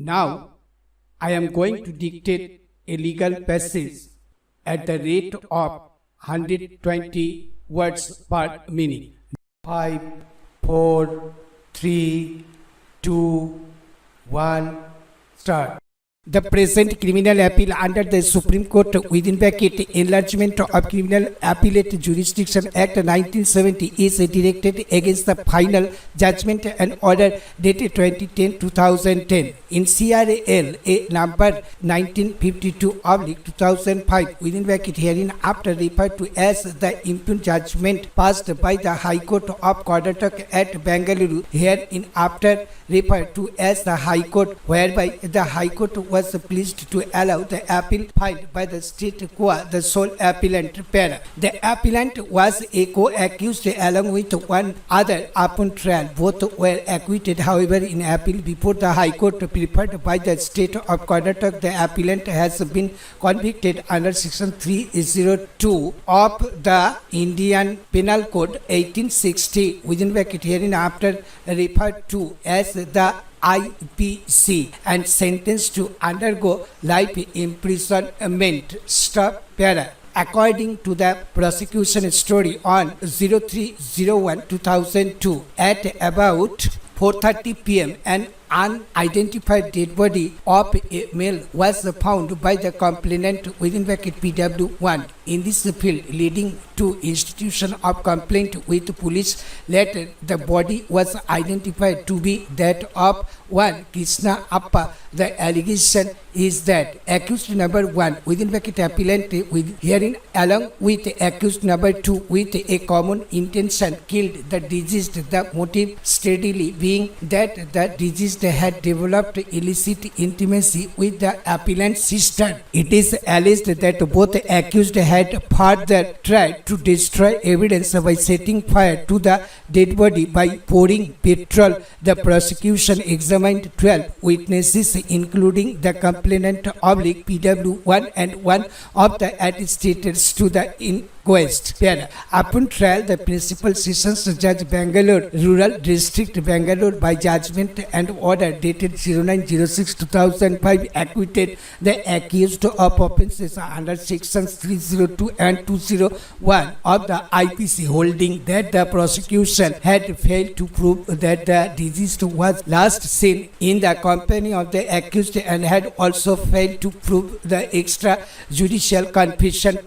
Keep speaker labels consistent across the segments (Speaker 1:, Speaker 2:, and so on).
Speaker 1: Now, I am going to dictate a legal passage at the rate of 120 words per minute. 5, 4, 3, 2, 1, start. The present criminal appeal under the Supreme Court within bracket Enlargement of Criminal Appellate Jurisdiction Act 1970 is directed against the final judgment and order dated 2010-2010 in CRAL a number 1952/2005 within bracket herein after referred to as the impugned judgment passed by the High Court of Karnataka at Bengaluru, herein after referred to as the High Court, whereby the High Court was pleased to allow the appeal filed by the state qua the sole appellant para. The appellant was a co-accused along with one other upon trial. Both were acquitted, however, in appeal before the High Court preferred by the state of Karnataka. The appellant has been convicted under section 302 of the Indian Penal Code 1860 within bracket herein after referred to as the IPC and sentenced to undergo life imprisonment. Stop para. According to the prosecution story, on 03/01/2002 at about 4:30 p.m. an unidentified dead body of a male was found by the complainant within bracket PW1 in this field, leading to institution of complaint with police. Later, the body was identified to be that of one Krishna Appa. The allegation is that accused number 1 within bracket appellant with herein along with accused number 2 with a common intention killed the deceased, the motive steadily being that the deceased had developed illicit intimacy with the appellant's sister. It is alleged that both accused had further tried to destroy evidence by setting fire to the dead body by pouring petrol. The prosecution examined 12 witnesses, including the complainant oblique PW1 and one of the attestats to the inquest. Upon trial, the principal sessions judge Bangalore Rural District Bangalore by judgment and order dated 09/06/2005 acquitted the accused of offences under sections 302 and 201 of the IPC, holding that the prosecution had failed to prove that the deceased was last seen in the company of the accused and had also failed to prove the extrajudicial confession.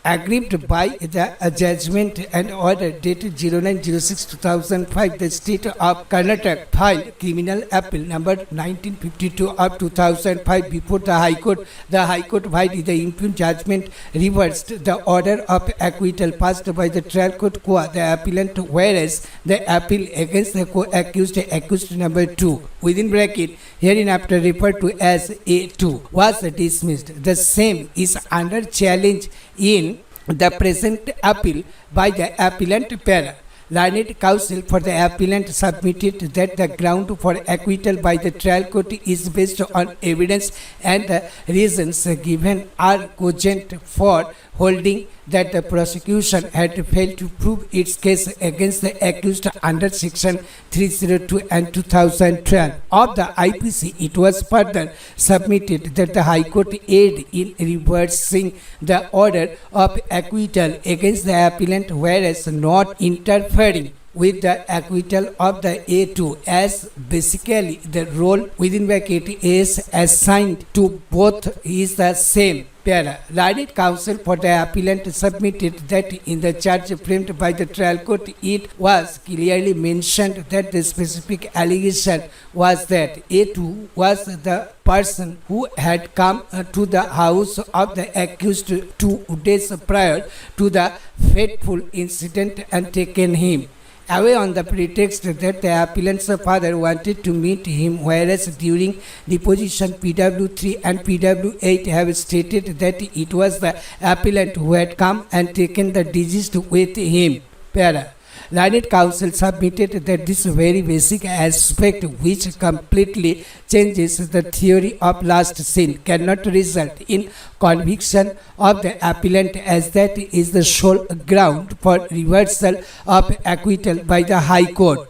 Speaker 1: Aggrieved by the judgment and order dated 09/06/2005, the state of Karnataka filed criminal appeal number 1952/2005 before the High Court. The High Court, while the impugned judgment reversed the order of acquittal passed by the trial court qua the appellant, whereas the appeal against the co-accused accused number 2 within bracket herein after referred to as A2 was dismissed. The same is under challenge in the present appeal by the appellant para. Learned counsel for the appellant submitted that the ground for acquittal by the trial court is based on evidence and the reasons given are cogent for holding that the prosecution had failed to prove its case against the accused under section 302 and 2012 of the IPC. It was further submitted that the High Court aid in reversing the order of acquittal against the appellant, whereas not interfering with the acquittal of the A2, as basically the role within bracket is assigned to both is the same. Learned counsel for the appellant submitted that in the charge framed by the trial court, it was clearly mentioned that the specific allegation was that A2 was the person who had come to the house of the accused 2 days prior to the fateful incident and taken him away on the pretext that the appellant's father wanted to meet him, whereas during deposition PW3 and PW8 have stated that it was the appellant who had come and taken the deceased with him. Learned counsel submitted that this very basic aspect, which completely changes the theory of last sin, cannot result in conviction of the appellant, as that is the sole ground for reversal of acquittal by the High Court.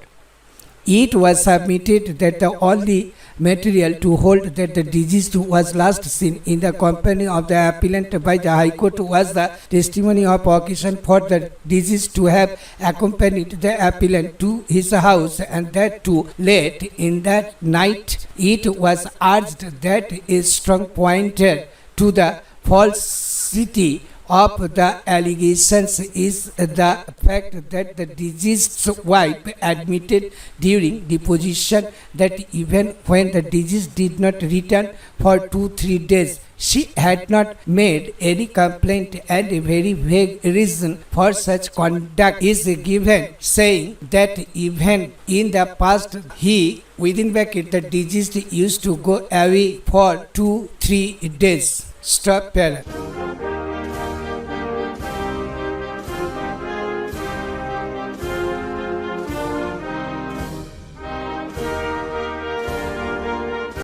Speaker 1: It was submitted that the only material to hold that the deceased was last seen in the company of the appellant by the High Court was the testimony of occasion for the deceased to have accompanied the appellant to his house, and that too late in that night. It was urged that a strong pointer to the falsity of the allegations is the fact that the deceased's wife admitted during deposition that even when the deceased did not return for 2-3 days, she had not made any complaint, and a very vague reason for such conduct is given, saying that even in the past he, within bracket, the deceased used to go away for 2-3 days. Stop, parent.